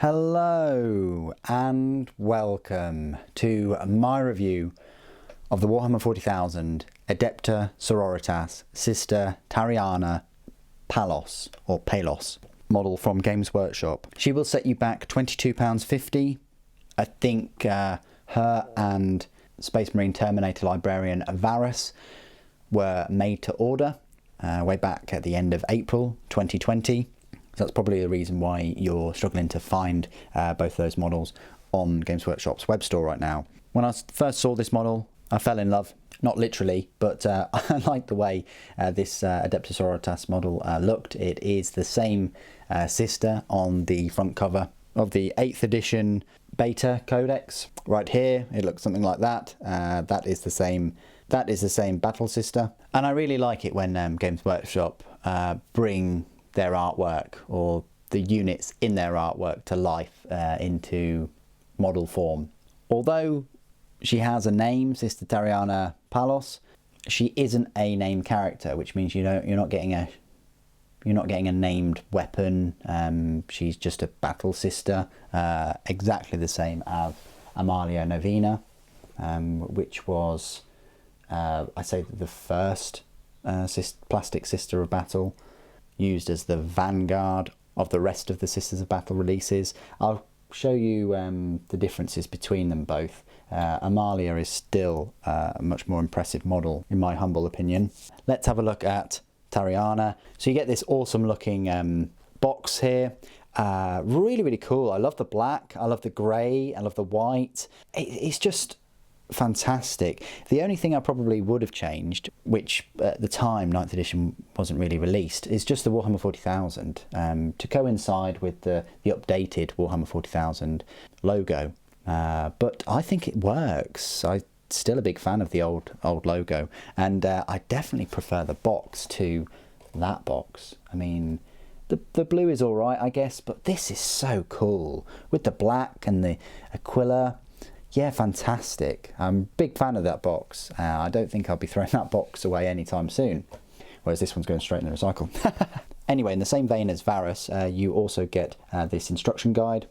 Hello and welcome to my review of the Warhammer 40,000 Adepta Sororitas Sister Tariana Palos or Palos model from Games Workshop. She will set you back £22.50. I think her and Space Marine Terminator Librarian Varus were made to order way back at the end of April 2020. So that's probably the reason why you're struggling to find both of those models on Games Workshop's web store right now. When I first saw this model, I fell in love. Not literally, but I like the way this Adepta Sororitas model looked. It is the same sister on the front cover of the 8th edition beta codex. Right here, it looks something like that. That is the same battle sister. And I really like it when Games Workshop bring their artwork or the units in their artwork to life into model form. Although she has a name, Sister Tariana Palos, she isn't a named character, which means you're not getting a named weapon. She's just a battle sister, exactly the same as Amalia Novena, which was I say the first plastic Sister of Battle, used as the vanguard of the rest of the Sisters of Battle releases. I'll show you the differences between them both. Amalia is still a much more impressive model in my humble opinion. Let's have a look at Tariana. So you get this awesome looking box here. Really cool. I love the black, I love the grey, I love the white. It's just fantastic. The only thing I probably would have changed, which at the time 9th edition wasn't really released, is just the Warhammer 40,000 to coincide with the updated Warhammer 40,000 logo. But I think it works. I'm still a big fan of the old logo, and I definitely prefer the box to that box. I mean, the blue is all right, I guess, but this is so cool with the black and the Aquila. Yeah, fantastic. I'm a big fan of that box. I don't think I'll be throwing that box away anytime soon, whereas this one's going straight in the recycle. Anyway, in the same vein as Varus, you also get this instruction guide.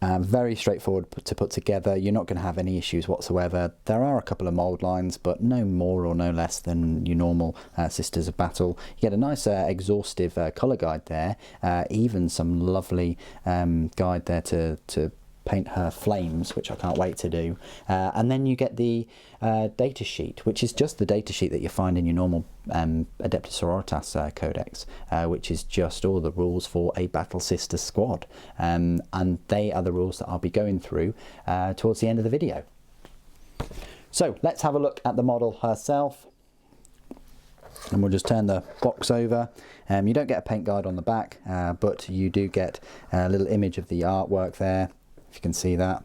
Very straightforward to put together. You're not going to have any issues whatsoever. There are a couple of mould lines, but no more or no less than your normal Sisters of Battle. You get a nice exhaustive colour guide there, even some lovely guide there to paint her flames, which I can't wait to do. And then you get the data sheet, which is just the data sheet that you find in your normal Adepta Sororitas codex, which is just all the rules for a Battle Sister squad. And they are the rules that I'll be going through towards the end of the video. So let's have a look at the model herself. And we'll just turn the box over. You don't get a paint guide on the back, but you do get a little image of the artwork there. If you can see that,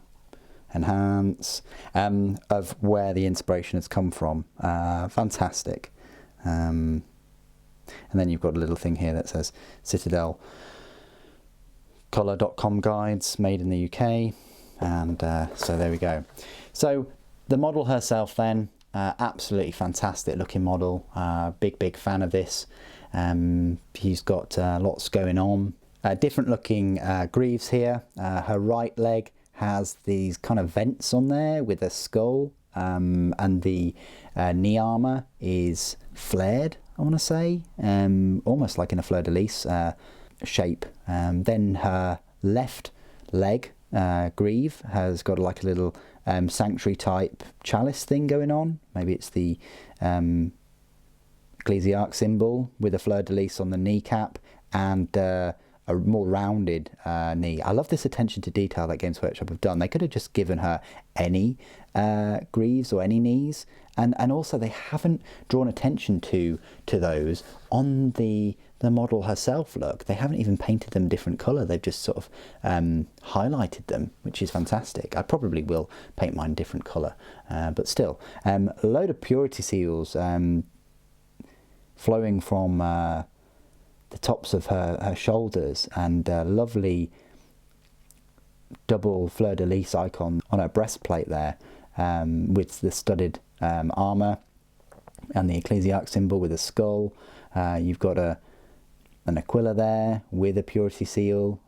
enhance, of where the inspiration has come from. Fantastic. And then you've got a little thing here that says Citadel Color.com guides made in the UK. And so there we go. So the model herself then, absolutely fantastic looking model. Big fan of this. He's got lots going on. Different looking greaves here. Her right leg has these kind of vents on there with a skull, and the knee armour is flared, I want to say, almost like in a fleur-de-lis shape. Then her left leg greave has got like a little sanctuary type chalice thing going on. Maybe it's the ecclesiarch symbol with a fleur-de-lis on the kneecap and a more rounded knee. I love this attention to detail that Games Workshop have done. They could have just given her any greaves or any knees, and also they haven't drawn attention to those on the model herself. Look, they haven't even painted them different colour. They've just sort of highlighted them, which is fantastic. I probably will paint mine different colour, but still, a load of purity seals flowing from the tops of her shoulders, and a lovely double fleur-de-lis icon on her breastplate there, with the studded armour and the ecclesiarch symbol with a skull. You've got a an Aquila there with a purity seal,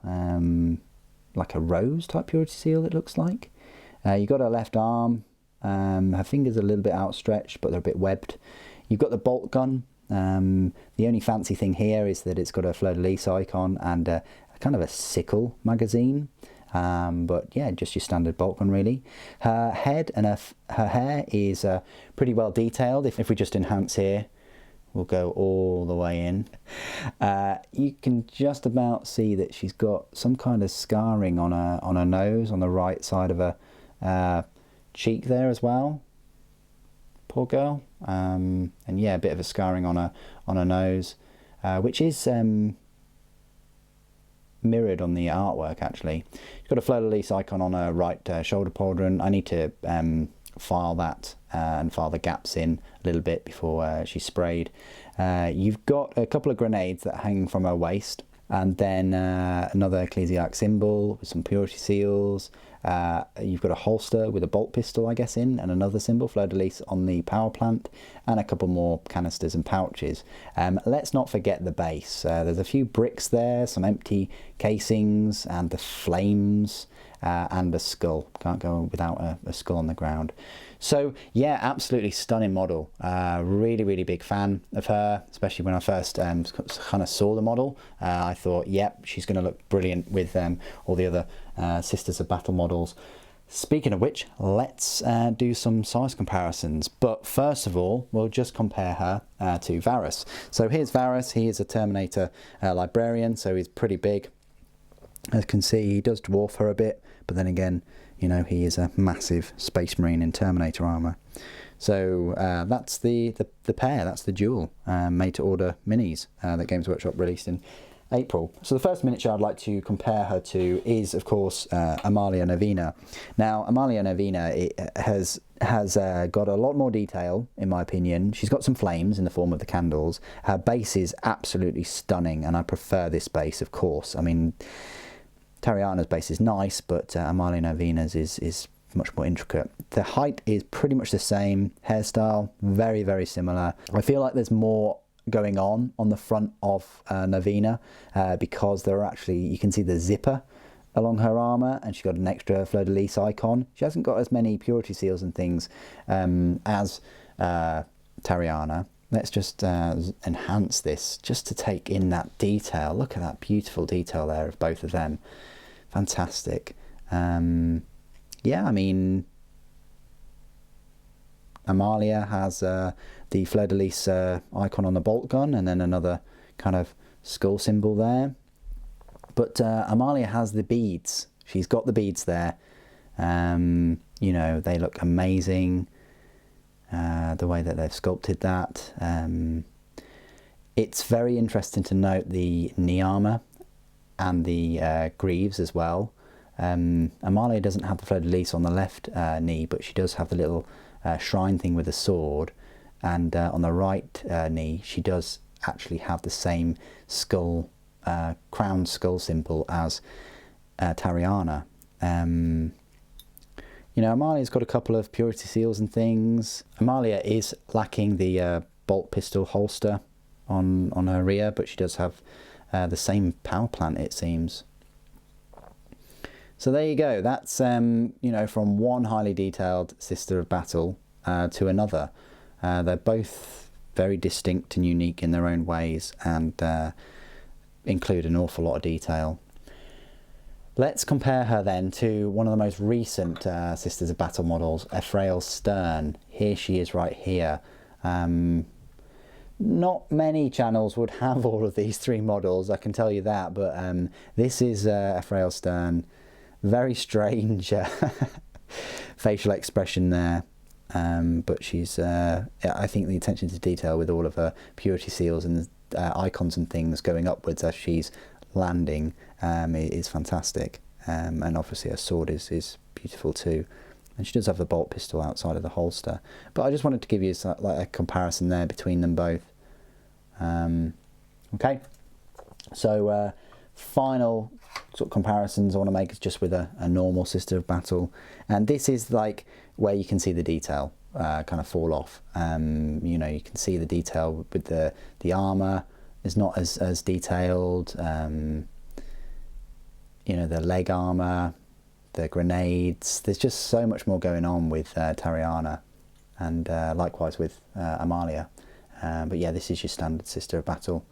like a rose type purity seal it looks like. You've got her left arm, her fingers are a little bit outstretched but they're a bit webbed. You've got the bolt gun. The only fancy thing here is that it's got a fleur-de-lis icon and a kind of a sickle magazine. But yeah, just your standard bolt gun really. Her head and her hair is pretty well detailed. If we just enhance here, we'll go all the way in. You can just about see that she's got some kind of scarring on her nose, on the right side of her cheek there as well. Poor girl. And yeah, a bit of a scarring on her nose, which is mirrored on the artwork actually. She's got a fleur-de-lis icon on her right shoulder pauldron. I need to file that and file the gaps in a little bit before she's sprayed. You've got a couple of grenades that hang from her waist, and then another ecclesiarch symbol with some purity seals. You've got a holster with a bolt pistol, I guess, in, and another symbol, fleur-de-lis, on the power plant, and a couple more canisters and pouches. Let's not forget the base. There's a few bricks there, some empty casings, and the flames, and a skull. Can't go without a skull on the ground. So yeah, absolutely stunning model. Really, really big fan of her, especially when I first kind of saw the model. I thought, yep, she's going to look brilliant with all the other Sisters of Battle models. Speaking of which, let's do some size comparisons. But first of all, we'll just compare her to Varus. So here's Varus. He is a Terminator librarian, so he's pretty big. As you can see, he does dwarf her a bit, but then again, you know, he is a massive Space Marine in Terminator armour. So that's the pair, that's the dual made-to-order minis that Games Workshop released in April. So the first miniature I'd like to compare her to is, of course, Amalia Novena. Now, Amalia Novena has got a lot more detail, in my opinion. She's got some flames in the form of the candles. Her base is absolutely stunning, and I prefer this base, of course. I mean, Tariana's base is nice, but Amalia Novena's is much more intricate. The height is pretty much the same. Hairstyle, very, very similar. I feel like there's more going on the front of Novena because there are actually, you can see the zipper along her armour, and she's got an extra fleur-de-lis icon. She hasn't got as many purity seals and things as Tariana. Let's just enhance this just to take in that detail. Look at that beautiful detail there of both of them. Fantastic. Yeah, I mean, Amalia has the fleur-de-lis icon on the bolt gun, and then another kind of skull symbol there. But Amalia has the beads. She's got the beads there. You know, they look amazing. The way that they've sculpted that. It's very interesting to note the knee armour and the greaves as well. Amalia doesn't have the fleur-de-lis on the left knee, but she does have the little shrine thing with a sword, and on the right knee she does actually have the same skull, crown skull symbol as Tariana. You know, Amalia's got a couple of purity seals and things. Amalia is lacking the bolt pistol holster on her rear, but she does have the same power plant, it seems. So there you go. That's you know, from one highly detailed Sister of Battle to another. They're both very distinct and unique in their own ways, and include an awful lot of detail. Let's compare her then to one of the most recent Sisters of Battle models, Ephrael Stern. Here she is right here. Not many channels would have all of these three models, I can tell you that, but this is Ephrael Stern. Very strange facial expression there, but she's, I think the attention to detail with all of her purity seals and icons and things going upwards as she's landing is fantastic, and obviously her sword is beautiful too, and she does have the bolt pistol outside of the holster. But I just wanted to give you like a comparison there between them both. Okay, so final sort of comparisons I want to make is just with a normal Sister of Battle, and this is like where you can see the detail kind of fall off. You know, you can see the detail with the armour, is not as detailed. You know, the leg armour, the grenades, there's just so much more going on with Tariana, and likewise with Amalia. But yeah, this is your standard Sister of Battle.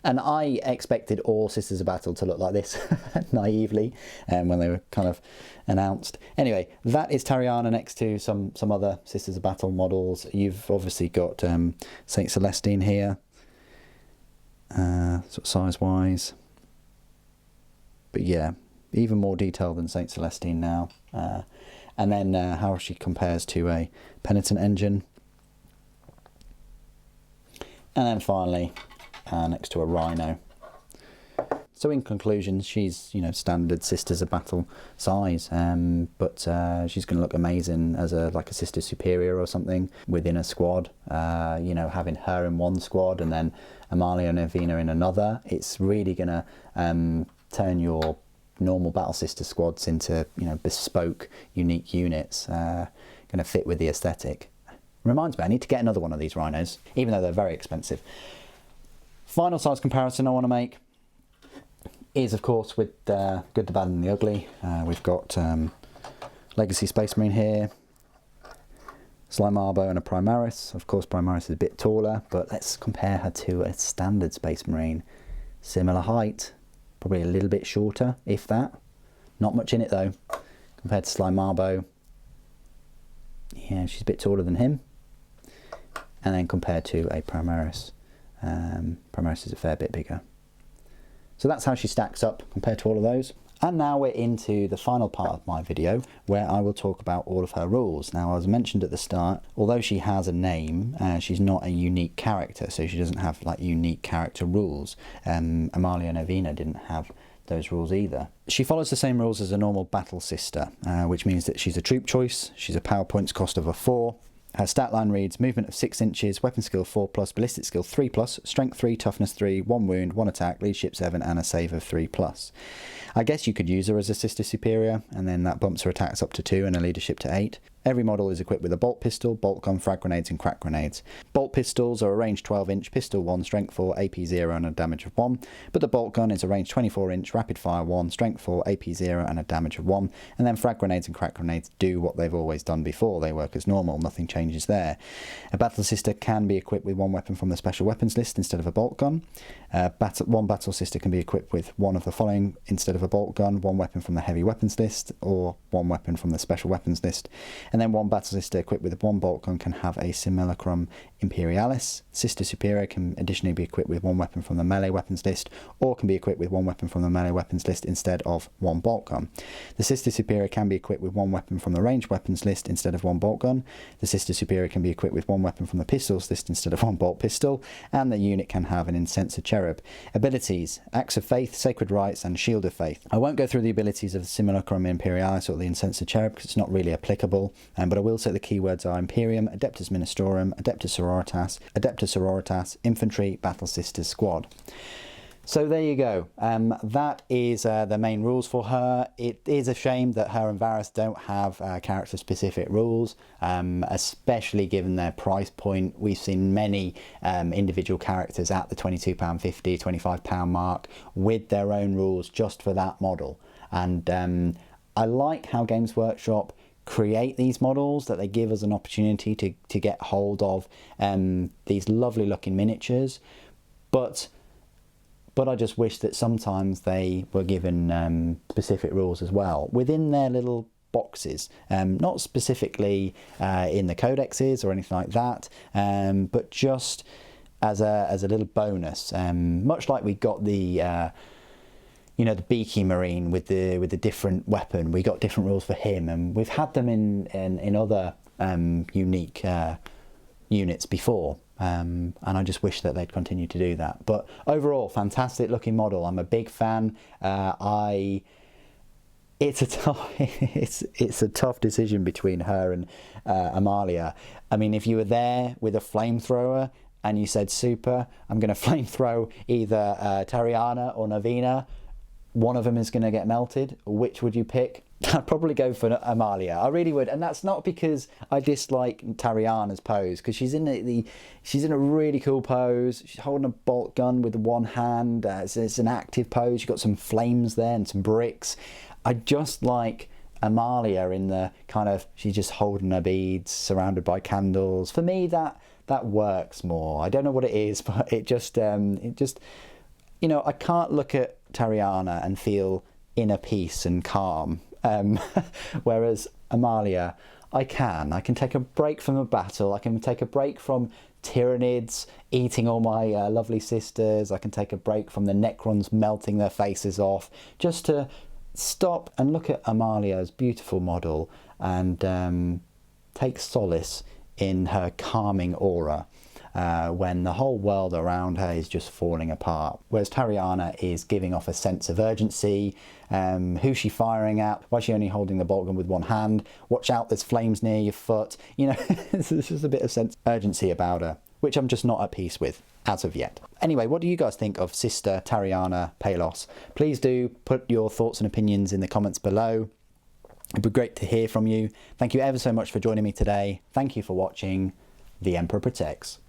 And I expected all Sisters of Battle to look like this, naively, when they were kind of announced. Anyway, that is Tariana next to some other Sisters of Battle models. You've obviously got Saint Celestine here, sort of size-wise. But yeah, even more detailed than Saint Celestine now. And then how she compares to a Penitent Engine. And then finally, next to a Rhino. So in conclusion, she's, you know, standard Sisters of Battle size, but she's going to look amazing as like a Sister Superior or something within a squad. You know, having her in one squad and then Amalia and Avina in another. It's really going to turn your normal Battle Sister squads into, you know, bespoke, unique units, going to fit with the aesthetic. Reminds me, I need to get another one of these Rhinos, even though they're very expensive. Final size comparison I want to make is, of course, with Good, the Bad and the Ugly. We've got Legacy Space Marine here, Slimarbo and a Primaris. Of course, Primaris is a bit taller, but let's compare her to a standard Space Marine. Similar height, probably a little bit shorter, if that. Not much in it, though, compared to Slimarbo. Yeah, she's a bit taller than him. And then compared to a Primaris. Primaris is a fair bit bigger. So that's how she stacks up compared to all of those. And now we're into the final part of my video, where I will talk about all of her rules. Now, as I mentioned at the start, although she has a name, she's not a unique character, so she doesn't have like unique character rules. Amalia and Avina didn't have those rules either. She follows the same rules as a normal Battle Sister, which means that she's a troop choice, she's a power points cost of a 4, her stat line reads movement of 6 inches, weapon skill 4+, ballistic skill 3+, strength 3, toughness 3, 1 wound, 1 attack, leadership 7 and a save of 3+. I guess you could use her as a Sister Superior, and then that bumps her attacks up to 2 and her leadership to 8. Every model is equipped with a bolt pistol, bolt gun, frag grenades and crack grenades. Bolt pistols are a range 12-inch, pistol 1, strength 4, AP 0 and a damage of 1, but the bolt gun is a range 24-inch, rapid fire 1, strength 4, AP 0 and a damage of 1, and then frag grenades and crack grenades do what they've always done before. They work as normal, nothing changes there. A Battle Sister can be equipped with one weapon from the special weapons list instead of a bolt gun. One Battle Sister can be equipped with one of the following instead of a bolt gun: one weapon from the heavy weapons list or one weapon from the special weapons list. And then one Battle Sister equipped with one bolt gun can have a Simulacrum Imperialis. Sister Superior can additionally be equipped with one weapon from the melee weapons list, or can be equipped with one weapon from the melee weapons list instead of one bolt gun. The Sister Superior can be equipped with one weapon from the ranged weapons list instead of one bolt gun. The Sister Superior can be equipped with one weapon from the pistols list instead of one bolt pistol, and the unit can have an Incenser Cherub. Abilities: Acts of Faith, Sacred Rites and Shield of Faith. I won't go through the abilities of the Simulacrum Imperialis or the Incenser Cherub because it's not really applicable, but I will say the keywords are Imperium, Adeptus Ministorum, Adeptus Sororitas, Infantry, Battle Sisters Squad. So there you go. That is the main rules for her. It is a shame that her and Varus don't have character-specific rules, especially given their price point. We've seen many individual characters at the £22.50, £25 mark with their own rules just for that model. And I like how Games Workshop create these models, that they give us an opportunity to get hold of these lovely looking miniatures, but I just wish that sometimes they were given specific rules as well within their little boxes, not specifically in the codexes or anything like that, but just as a little bonus, much like we got the the Beaky Marine with the different weapon. We got different rules for him, and we've had them in other unique units before, and I just wish that they'd continue to do that. But overall, fantastic looking model. I'm a big fan. It's a tough decision between her and Amalia. I mean, if you were there with a flamethrower and you said, super, I'm going to flamethrow either Tariana or Navina, one of them is going to get melted, which would you pick? I'd probably go for Amalia. I really would, and that's not because I dislike Tariana's pose, because she's in she's in a really cool pose. She's holding a bolt gun with one hand. It's an active pose. She's got some flames there and some bricks. I just like Amalia in the kind of, she's just holding her beads, surrounded by candles. For me, that works more. I don't know what it is, but it just you know, I can't look at Tariana and feel inner peace and calm. Whereas Amalia, I can take a break from a battle. I can take a break from Tyranids eating all my lovely sisters. I can take a break from the Necrons melting their faces off, just to stop and look at Amalia's beautiful model and take solace in her calming aura. When the whole world around her is just falling apart. Whereas Tariana is giving off a sense of urgency. Who's she firing at? Why is she only holding the bolt gun with one hand? Watch out, there's flames near your foot. You know, there's just a bit of sense of urgency about her, which I'm just not at peace with as of yet. Anyway, what do you guys think of Sister Tariana Palos? Please do put your thoughts and opinions in the comments below. It'd be great to hear from you. Thank you ever so much for joining me today. Thank you for watching. The Emperor Protects.